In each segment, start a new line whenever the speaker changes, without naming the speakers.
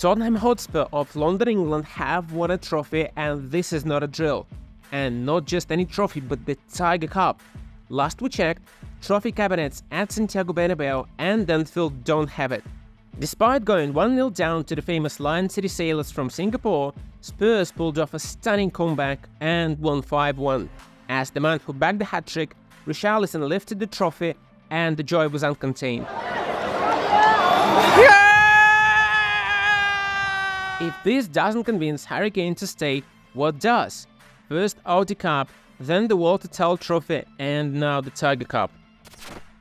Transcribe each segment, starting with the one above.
Tottenham Hotspur of London, England have won a trophy, and this is not a drill. And not just any trophy, but the Tiger Cup. Last we checked, trophy cabinets at Santiago Bernabeu and Anfield don't have it. Despite going 1-0 down to the famous Lion City Sailors from Singapore, Spurs pulled off a stunning comeback and won 5-1. As the man who bagged the hat-trick, Richarlison lifted the trophy and the joy was uncontained. If this doesn't convince Harry Kane to stay, what does? First Audi Cup, then the Walter Tell Trophy, and now the Tiger Cup.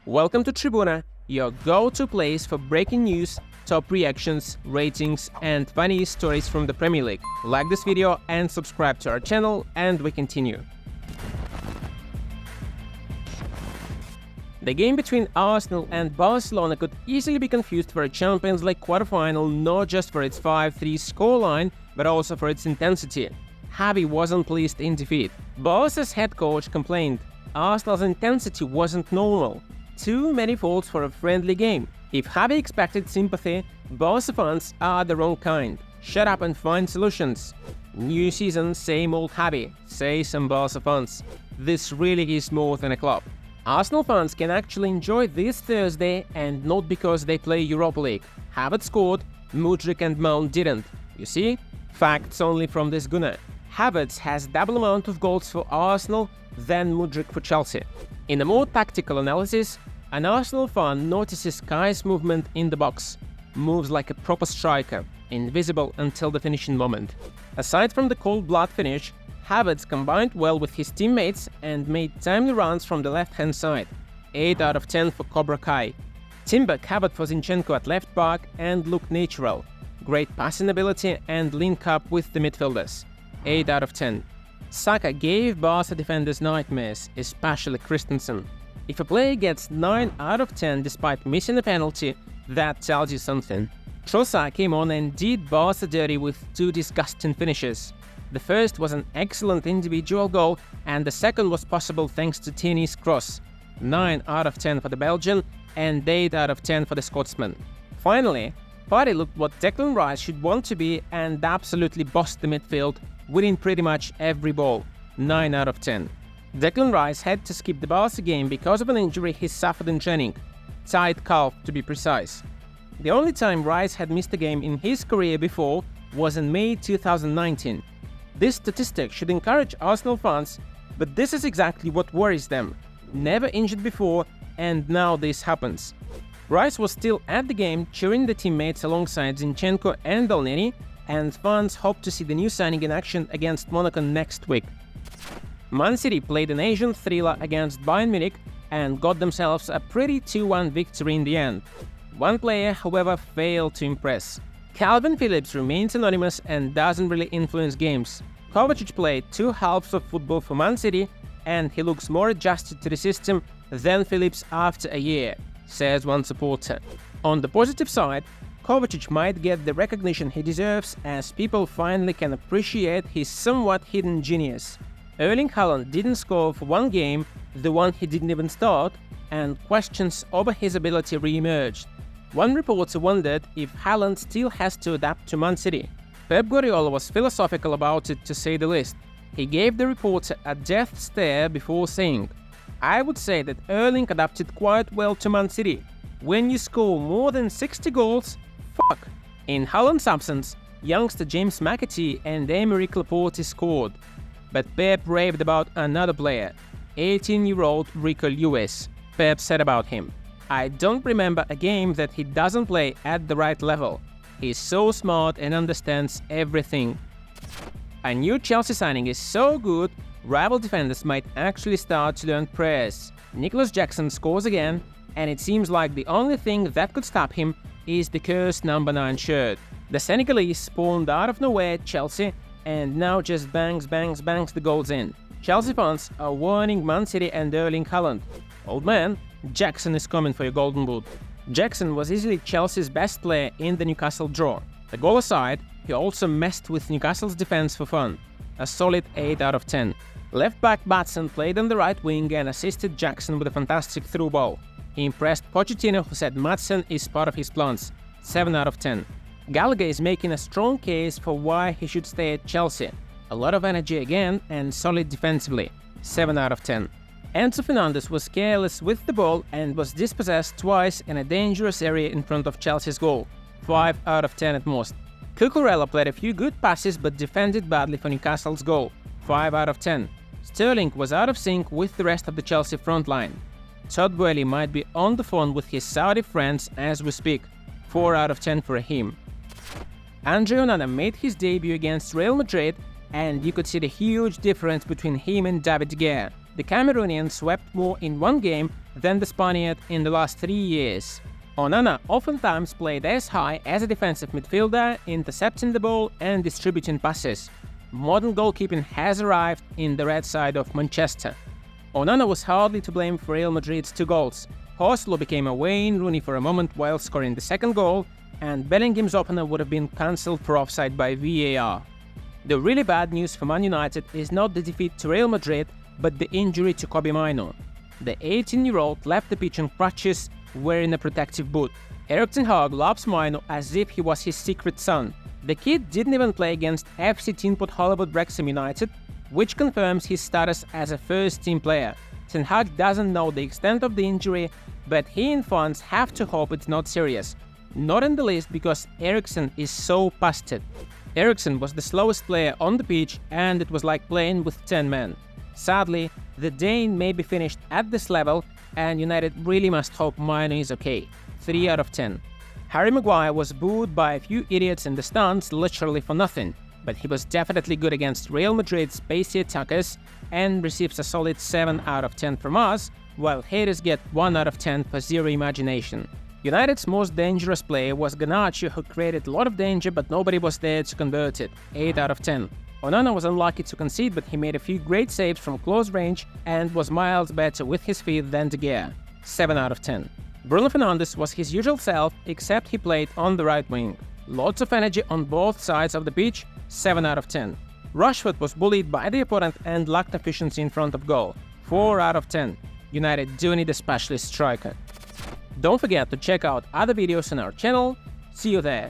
Welcome to TRIBUNA, your go-to place for breaking news, top reactions, ratings, and funny stories from the Premier League. Like this video and subscribe to our channel, and we continue. The game between Arsenal and Barcelona could easily be confused for a Champions League quarterfinal, not just for its 5-3 scoreline, but also for its intensity. Xavi wasn't pleased in defeat. Barca's head coach complained Arsenal's intensity wasn't normal. Too many faults for a friendly game. If Xavi expected sympathy, Barca fans are the wrong kind. Shut up and find solutions. New season, same old Xavi, say some Barca fans. This really is more than a club. Arsenal fans can actually enjoy this Thursday, and not because they play Europa League. Havertz scored, Mudryk and Mount didn't. You see? Facts only from this Gooner. Havertz has double amount of goals for Arsenal than Mudryk for Chelsea. In a more tactical analysis, an Arsenal fan notices Kai's movement in the box. Moves like a proper striker, invisible until the finishing moment. Aside from the cold-blood finish, Havertz combined well with his teammates and made timely runs from the left-hand side. 8 out of 10 for Cobra Kai. Timber covered for Zinchenko at left back and looked natural. Great passing ability and link up with the midfielders. 8 out of 10. Saka gave Barca defenders nightmares, especially Christensen. If a player gets 9 out of 10 despite missing a penalty, that tells you something. Trossard came on and did Barca dirty with 2 disgusting finishes. The first was an excellent individual goal, and the second was possible thanks to Tierney's cross. 9 out of 10 for the Belgian, and 8 out of 10 for the Scotsman. Finally, Partey looked what Declan Rice should want to be and absolutely bossed the midfield, winning pretty much every ball. 9 out of 10. Declan Rice had to skip the Barca game because of an injury he suffered in training. Tight calf, to be precise. The only time Rice had missed a game in his career before was in May 2019. This statistic should encourage Arsenal fans, but this is exactly what worries them. Never injured before, and now this happens. Rice was still at the game, cheering the teammates alongside Zinchenko and Elneny, and fans hope to see the new signing in action against Monaco next week. Man City played an Asian thriller against Bayern Munich and got themselves a pretty 2-1 victory in the end. One player, however, failed to impress. Kalvin Phillips remains anonymous and doesn't really influence games. Kovacic played 2 halves of football for Man City, and he looks more adjusted to the system than Phillips after a year, says one supporter. On the positive side, Kovacic might get the recognition he deserves as people finally can appreciate his somewhat hidden genius. Erling Haaland didn't score for one game, the one he didn't even start, and questions over his ability re-emerged. One reporter wondered if Haaland still has to adapt to Man City. Pep Guardiola was philosophical about it, to say the least. He gave the reporter a death stare before saying, "I would say that Erling adapted quite well to Man City. When you score more than 60 goals, fuck." In Haaland's absence, youngster James McAtee and Aymeric Laporte scored. But Pep raved about another player, 18-year-old Rico Lewis. Pep said about him, "I don't remember a game that he doesn't play at the right level. He's so smart and understands everything." A new Chelsea signing is so good, rival defenders might actually start to learn prayers. Nicolas Jackson scores again, and it seems like the only thing that could stop him is the cursed number 9 shirt. The Senegalese spawned out of nowhere at Chelsea, and now just bangs the goals in. Chelsea fans are warning Man City and Erling Haaland. Old man, Jackson is coming for your golden boot. Jackson was easily Chelsea's best player in the Newcastle draw. The goal aside, he also messed with Newcastle's defense for fun. A solid 8 out of 10. Left-back Maatsen played on the right wing and assisted Jackson with a fantastic through ball. He impressed Pochettino, who said Maatsen is part of his plans. 7 out of 10. Gallagher is making a strong case for why he should stay at Chelsea. A lot of energy again and solid defensively. 7 out of 10. Enzo Fernandez was careless with the ball and was dispossessed twice in a dangerous area in front of Chelsea's goal. 5 out of 10 at most. Cucurella played a few good passes but defended badly for Newcastle's goal. 5 out of 10. Sterling was out of sync with the rest of the Chelsea front line. Todd Boehly might be on the phone with his Saudi friends as we speak. 4 out of 10 for him. Andre Onana made his debut against Real Madrid, and you could see the huge difference between him and David De Gea. The Cameroonian swept more in one game than the Spaniard in the last 3 years. Onana oftentimes played as high as a defensive midfielder, intercepting the ball and distributing passes. Modern goalkeeping has arrived in the red side of Manchester. Onana was hardly to blame for Real Madrid's 2 goals. Horsley became a Wayne Rooney for a moment while scoring the second goal, and Bellingham's opener would have been cancelled for offside by VAR. The really bad news for Man United is not the defeat to Real Madrid, but the injury to Kobbie Mainoo. The 18-year-old left the pitch on crutches, wearing a protective boot. Erik ten Hag loves Mainoo as if he was his secret son. The kid didn't even play against FC Teen Pot Hollywood Wrexham United, which confirms his status as a first-team player. Ten Hag doesn't know the extent of the injury, but he and fans have to hope it's not serious. Not in the least because Eriksen is so past it. Eriksen was the slowest player on the pitch, and it was like playing with 10 men. Sadly, the Dane may be finished at this level, and United really must hope Mainoo is okay. 3 out of 10. Harry Maguire was booed by a few idiots in the stands literally for nothing, but he was definitely good against Real Madrid's pacey attackers and receives a solid 7 out of 10 from us, while haters get 1 out of 10 for zero imagination. United's most dangerous player was Garnacho, who created a lot of danger but nobody was there to convert it. 8 out of 10. Onana was unlucky to concede, but he made a few great saves from close range and was miles better with his feet than De Gea. 7 out of 10. Bruno Fernandes was his usual self, except he played on the right wing. Lots of energy on both sides of the pitch. 7 out of 10. Rashford was bullied by the opponent and lacked efficiency in front of goal. 4 out of 10. United do need a specialist striker. Don't forget to check out other videos on our channel. See you there.